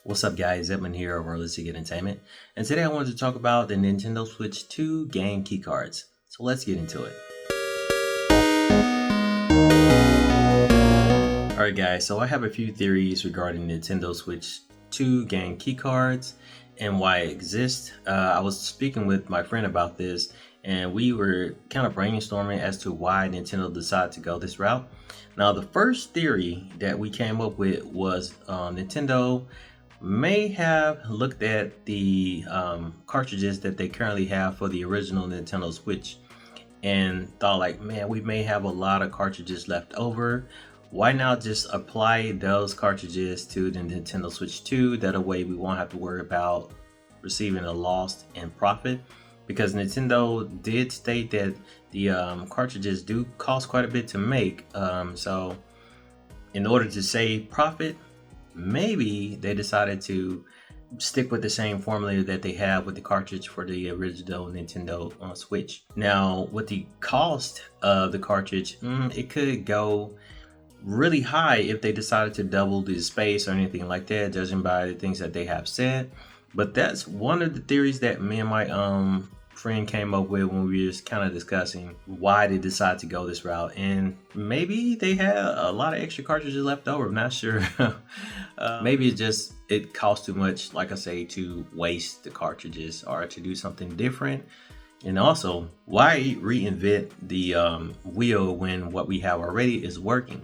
What's up guys, Edmund here over Holistic Entertainment, and today I wanted to talk about the Nintendo Switch 2 game key cards. So let's get into it. Alright guys, so I have a few theories regarding Nintendo Switch 2 game key cards and why it exists. I was speaking with my friend about this and we were kind of brainstorming as to why Nintendo decided to go this route. Now the first theory that we came up with was Nintendo may have looked at the cartridges that they currently have for the original Nintendo Switch and thought like, man, we may have a lot of cartridges left over. Why not just apply those cartridges to the Nintendo Switch 2? That way we won't have to worry about receiving a loss in profit, because Nintendo did state that the cartridges do cost quite a bit to make. So in order to save profit, maybe they decided to stick with the same formula that they have with the cartridge for the original Nintendo Switch. Now, with the cost of the cartridge, it could go really high if they decided to double the space or anything like that, judging by the things that they have said. But that's one of the theories that me and my friend came up with when we were just kind of discussing why they decided to go this route. And maybe they had a lot of extra cartridges left over, I'm not sure. Maybe it costs too much, like I say, to waste the cartridges or to do something different. And also, why reinvent the wheel when what we have already is working?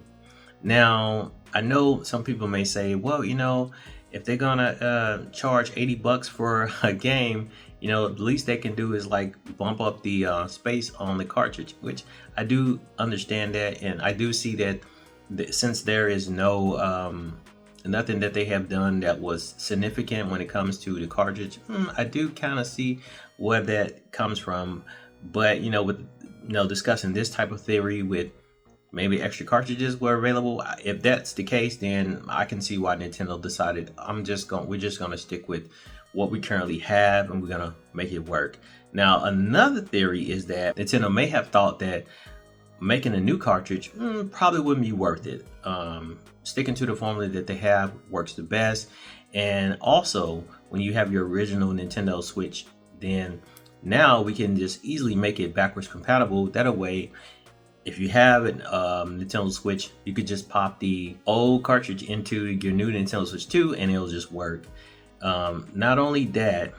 Now, I know some people may say, well, you know, if they're gonna charge $80 for a game, you know, the least they can do is like bump up the space on the cartridge, which I do understand that, and I do see that since there is no nothing that they have done that was significant when it comes to the cartridge, I do kind of see where that comes from. But you know, with discussing this type of theory with maybe extra cartridges were available, if that's the case, then I can see why Nintendo decided we're just gonna stick with what we currently have and we're gonna make it work. Now, another theory is that Nintendo may have thought that making a new cartridge probably wouldn't be worth it. Sticking to the formula that they have works the best. And also, when you have your original Nintendo Switch, then now we can just easily make it backwards compatible. That way, if you have a Nintendo Switch, you could just pop the old cartridge into your new Nintendo Switch 2 and it'll just work. Not only that,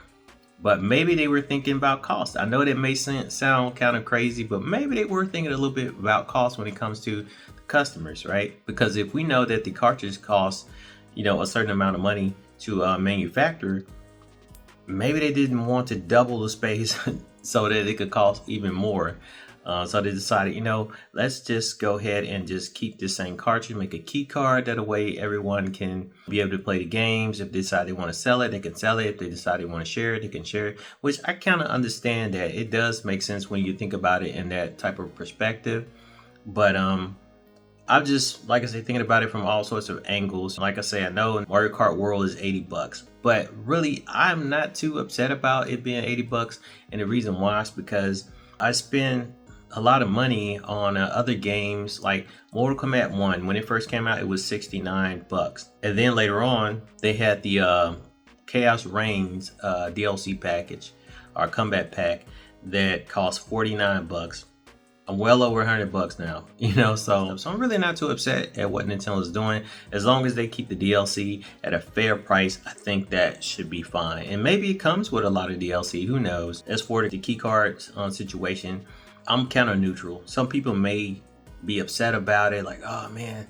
but maybe they were thinking about cost. I know that may sound kind of crazy, but maybe they were thinking a little bit about cost when it comes to the customers, right? Because if we know that the cartridge costs, a certain amount of money to manufacture, maybe they didn't want to double the space so that it could cost even more. So they decided, let's just go ahead and just keep the same cartridge, make a key card. That way everyone can be able to play the games. If they decide they want to sell it, they can sell it. If they decide they want to share it, they can share it. Which I kind of understand that it does make sense when you think about it in that type of perspective. But I'm just, like I say, thinking about it from all sorts of angles. Like I say, I know Mario Kart World is $80, but really I'm not too upset about it being $80. And the reason why is because I spend a lot of money on other games like Mortal Kombat 1. When it first came out, it was $69, and then later on they had the Chaos Reigns DLC package or combat pack that cost $49. I'm well over $100 now, so I'm really not too upset at what Nintendo is doing. As long as they keep the DLC at a fair price, I think that should be fine. And maybe it comes with a lot of DLC, who knows? As for the key cards situation, I'm kind of neutral. Some people may be upset about it, like, oh man,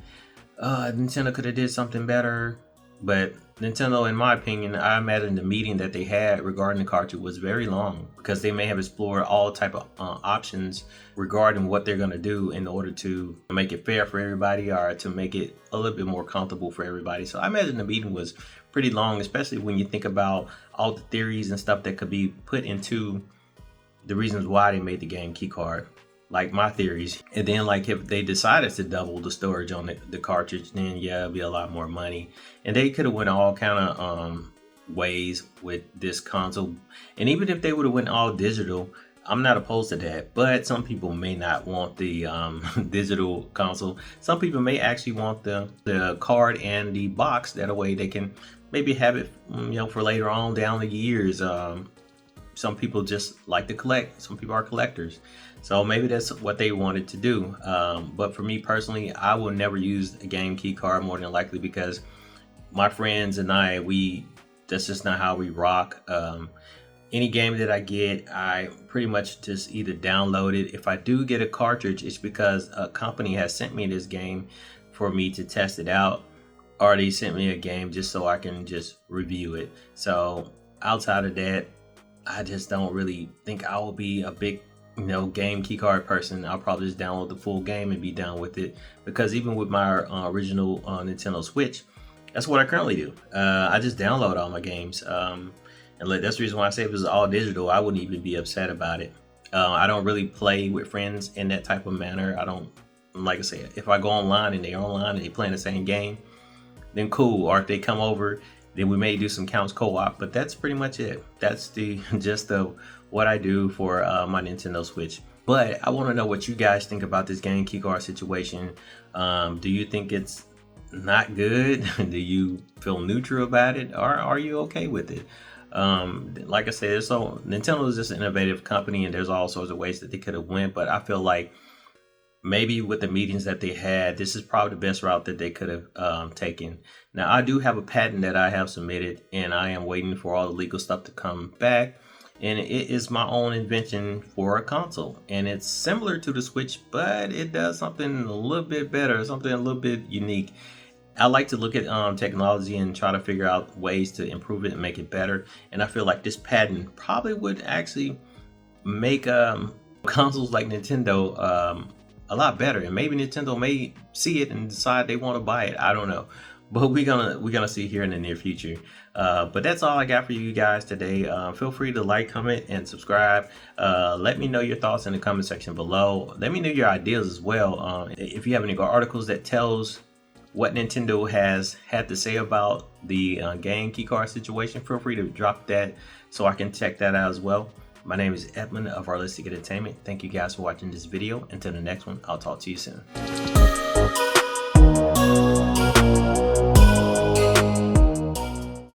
Nintendo could have did something better. But Nintendo, in my opinion, I imagine the meeting that they had regarding the cartridge was very long, because they may have explored all type of options regarding what they're going to do in order to make it fair for everybody or to make it a little bit more comfortable for everybody. So I imagine the meeting was pretty long, especially when you think about all the theories and stuff that could be put into the reasons why they made the game key card, like my theories. And then like if they decided to double the storage on the cartridge, then yeah, it'd be a lot more money. And they could have went all kind of ways with this console. And even if they would have went all digital, I'm not opposed to that, but some people may not want the digital console. Some people may actually want the card and the box. That way they can maybe have it, for later on down the years. Some people just like to collect. Some people are collectors. So maybe that's what they wanted to do. But for me personally, I will never use a game key card more than likely, because my friends and that's just not how we rock. Any game that I get, I pretty much just either download it. If I do get a cartridge, it's because a company has sent me this game for me to test it out, or they sent me a game just so I can just review it. So outside of that, I just don't really think I will be a big game keycard person. I'll probably just download the full game and be done with it, because even with my original Nintendo Switch, that's what I currently do. I just download all my games. And that's the reason why I say if it was all digital, I wouldn't even be upset about it. I don't really play with friends in that type of manner. I don't, like I said, if I go online and they're online and they playing the same game, then cool. Or if they come over, then we may do some counts co-op. But that's pretty much it. That's the gist of what I do for my Nintendo Switch. But I want to know what you guys think about this game keycard situation. Do you think it's not good? Do you feel neutral about it, or are you okay with it? Like I said, so Nintendo is just an innovative company, and there's all sorts of ways that they could have went, but I feel like maybe with the meetings that they had, this is probably the best route that they could have taken. Now, I do have a patent that I have submitted, and I am waiting for all the legal stuff to come back. And it is my own invention for a console, and it's similar to the Switch, but it does something a little bit better, something a little bit unique. I like to look at technology and try to figure out ways to improve it and make it better. And I feel like this patent probably would actually make consoles like Nintendo a lot better. And maybe Nintendo may see it and decide they want to buy it. I don't know. But we're gonna see here in the near future. But that's all I got for you guys today. Feel free to like, comment, and subscribe. Let me know your thoughts in the comment section below. Let me know your ideas as well. If you have any articles that tells what Nintendo has had to say about the game keycard situation, feel free to drop that so I can check that out as well. My name is Edmund of Artistic Entertainment. Thank you guys for watching this video. Until the next one, I'll talk to you soon.